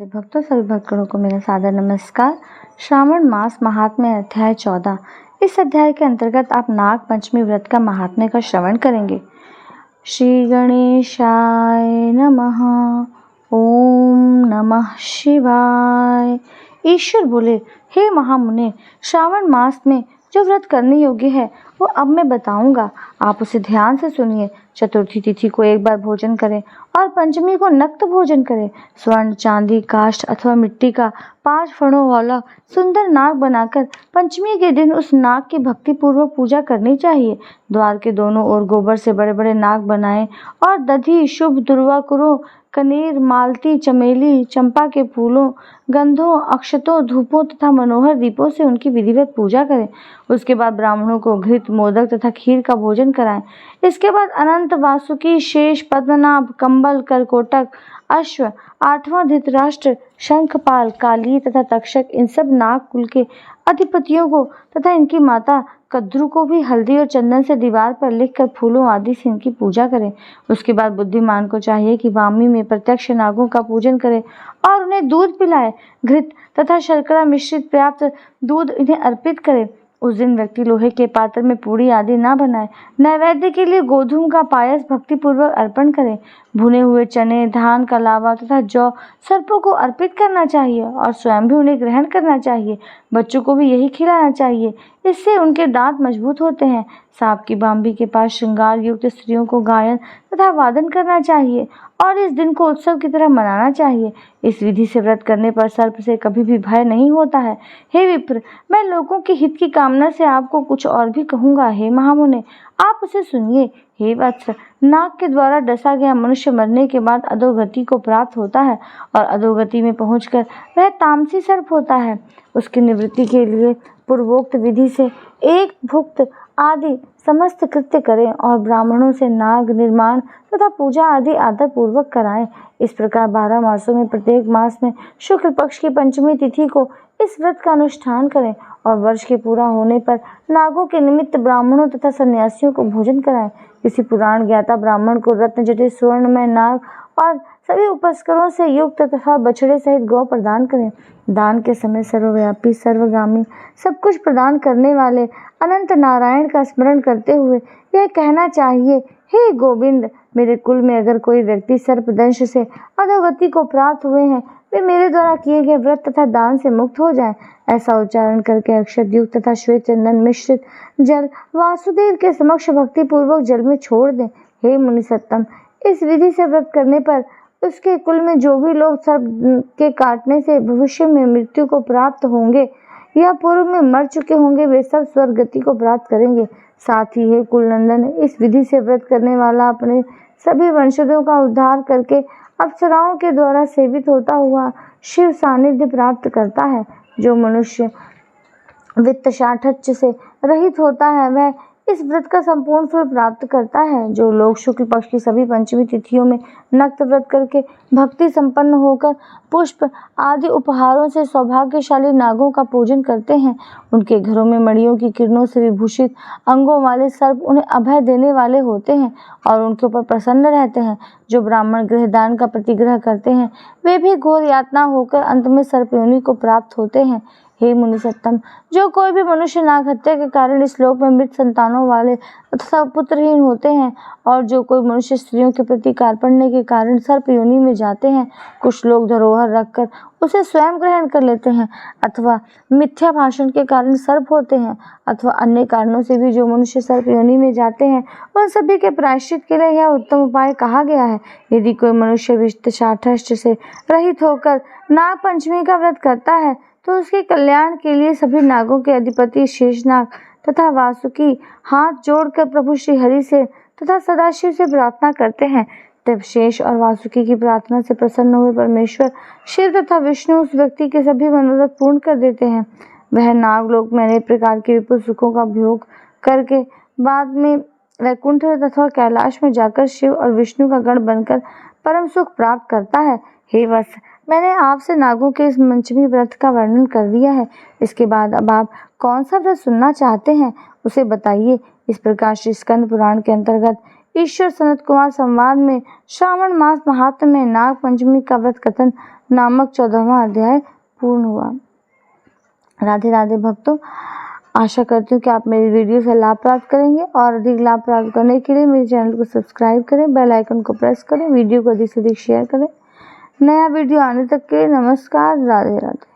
भक्तों सभी भक्तगणों को मेरा सादर नमस्कार। श्रावण मास महात्म्य अध्याय 14। इस अध्याय के अंतर्गत आप नाग पंचमी व्रत का महात्म्य का श्रवण करेंगे। श्री गणेशाय नमः। ओम नमः शिवाय। ईश्वर बोले, हे महामुने, श्रावण मास में जो व्रत करने योग्य है वो अब मैं बताऊंगा, आप उसे ध्यान से सुनिए। चतुर्थी तिथि को एक बार भोजन करें और पंचमी को नक्त भोजन करें। स्वर्ण, चांदी, काष्ठ अथवा मिट्टी का 5 फणों वाला सुंदर नाग बनाकर पंचमी के दिन उस नाग की भक्ति पूर्वक पूजा करनी चाहिए। द्वार के दोनों ओर गोबर से बड़े बड़े नाग बनाएं और दधि, शुभ, दुर्वाकुरों, कनेर, मालती, चमेली, चंपा के फूलों, गंधों, अक्षतों, धूपों तथा मनोहर दीपों से उनकी विधिवत पूजा करें। उसके बाद ब्राह्मणों को घृत, मोदक तथा खीर का भोजन कराएं। इसके बाद अनंत, वासुकी, शेष, पद्मनाभ, कंबल, करकोटक, अश्व, 8वां धृतराष्ट्र, शंखपाल, काली तथा तक्षक, इन सब नाग कुल के अधिपतियों को तथा इनकी माता कद्रू को भी हल्दी और चंदन से दीवार पर लिखकर फूलों आदि से इनकी पूजा करें। उसके बाद बुद्धिमान को चाहिए कि वामी में प्रत्यक्ष नागों का पूजन करे और उन्हें दूध पिलाए। घृत तथा शर्करा मिश्रित पर्याप्त दूध इन्हें अर्पित करे। उस दिन व्यक्ति लोहे के पात्र में पूड़ी आदि ना बनाए। नैवेद्य के लिए गोधूम का पायस भक्तिपूर्वक अर्पण करें। भुने हुए चने, धान का लावा तथा जौ सर्पों को अर्पित करना चाहिए और स्वयं भी उन्हें ग्रहण करना चाहिए। बच्चों को भी यही खिलाना चाहिए, इससे उनके दांत मजबूत होते हैं। सांप की बांबी के पास श्रृंगार युक्त स्त्रियों को गायन तथा वादन करना चाहिए और इस दिन को उत्सव की तरह मनाना चाहिए। इस विधि से व्रत करने पर सर्प से कभी भी भय नहीं होता है। हे विप्र, मैं लोगों के हित की कामना से आपको कुछ और भी कहूँगा। हे महामुने, आप उसे सुनिए। हे वत्स, नाग के द्वारा डसा गया मनुष्य मरने के बाद अधोगति को प्राप्त होता है और अधोगति में पहुंचकर वह तामसी सर्प होता है। उसकी निवृत्ति के लिए पूर्वोक्त विधि से एक भुक्त आदि समस्त कृत्य करें और ब्राह्मणों से नाग निर्माण तथा पूजा आदि आदर पूर्वक कराएं। इस प्रकार 12 मासों में प्रत्येक मास में शुक्ल पक्ष की पंचमी तिथि को इस व्रत का अनुष्ठान करें और वर्ष के पूरा होने पर नागों के निमित्त ब्राह्मणों तथा सन्यासियों को भोजन कराएं। किसी पुराण ज्ञाता ब्राह्मण को रत्न जटित स्वर्णमय नाग और सभी उपस्करों से युक्त तथा बछड़े सहित गौ प्रदान करें। दान के समय सर्वव्यापी, सर्वगामी, सब कुछ प्रदान करने वाले अनंत नारायण का स्मरण करते हुए यह कहना चाहिए, हे गोविंद, मेरे कुल में अगर कोई व्यक्ति सर्पदंश से अधोगति को प्राप्त हुए हैं, वे मेरे द्वारा किए गए व्रत तथा दान से मुक्त हो जाएं। ऐसा उच्चारण करके अक्षत युक्त तथा श्वेत चंदन मिश्रित जल वासुदेव के समक्ष भक्ति पूर्वक जल में छोड़ दें। हे मुनिसत्तम, इस विधि से व्रत करने पर उसके कुल में जो भी लोग सर्प के काटने से भविष्य में मृत्यु को प्राप्त होंगे या पूर्व में मर चुके होंगे, वे सब स्वर्ग गति को प्राप्त करेंगे। साथ ही हे कुलनंदन, इस विधि से व्रत करने वाला अपने सभी वंशजों का उद्धार करके अप्सराओं के द्वारा सेवित होता हुआ शिव सानिध्य प्राप्त करता है। जो मनुष्य वित्त शाठ्य से रहित होता है वह इस व्रत का संपूर्ण फल प्राप्त करता है। जो लोग शुक्ल पक्ष की सभी पंचमी तिथियों में नक्त व्रत करके भक्ति संपन्न होकर पुष्प आदि उपहारों से सौभाग्यशाली नागों का पूजन करते हैं, उनके घरों में मणियों की किरणों से विभूषित अंगों वाले सर्प उन्हें अभय देने वाले होते हैं और उनके ऊपर प्रसन्न रहते हैं। जो ब्राह्मण गृहदान का प्रतिग्रह करते हैं वे भी घोर यातना होकर अंत में सर्प योनि को प्राप्त होते हैं। हे मुनिसत्तम, जो कोई भी मनुष्य नाग हत्या के कारण इस लोक में मृत संतानों वाले तथा पुत्रहीन होते हैं और जो कोई मनुष्य स्त्रियों के प्रति कार्पण्य के कारण सर्प योनि में जाते हैं, कुछ लोग धरोहर रखकर उसे स्वयं ग्रहण कर लेते हैं अथवा मिथ्या भाषण के कारण सर्प होते हैं अथवा अन्य कारणों से भी जो मनुष्य सर्प योनि में जाते हैं, उन सभी के प्रायश्चित के लिए यह उत्तम उपाय कहा गया है। यदि कोई मनुष्य वित्त शाठ्य से रहित होकर नाग पंचमी का व्रत करता है तो उसके कल्याण के लिए सभी नागों के अधिपति शेषनाग तथा वासुकी हाथ जोड़कर प्रभु श्री हरि से तथा सदाशिव से प्रार्थना करते हैं। तब शेष और वासुकी की प्रार्थना से प्रसन्न हुए परमेश्वर शिव तथा विष्णु उस व्यक्ति के सभी मनोरथ पूर्ण कर देते हैं। वह नागलोक में अनेक प्रकार के विपुल सुखों का भोग करके बाद में वैकुंठ तथा कैलाश में जाकर शिव और विष्णु का गण बनकर परम सुख प्राप्त करता है। हे वत्स, मैंने आपसे नागों के इस पंचमी व्रत का वर्णन कर दिया है। इसके बाद अब आप कौन सा व्रत सुनना चाहते हैं उसे बताइए। इस प्रकार श्री स्कंद पुराण के अंतर्गत ईश्वर सनत कुमार संवाद में श्रावण मास महात्म्य में नाग पंचमी का व्रत कथन नामक 14वां अध्याय पूर्ण हुआ। राधे राधे भक्तों, आशा करती हूँ कि आप मेरी वीडियो से लाभ प्राप्त करेंगे और अधिक लाभ प्राप्त करने के लिए मेरे चैनल को सब्सक्राइब करें, बेल आइकन को प्रेस करें, वीडियो को अधिक से अधिक शेयर करें। नया वीडियो आने तक के नमस्कार, राधे राधे।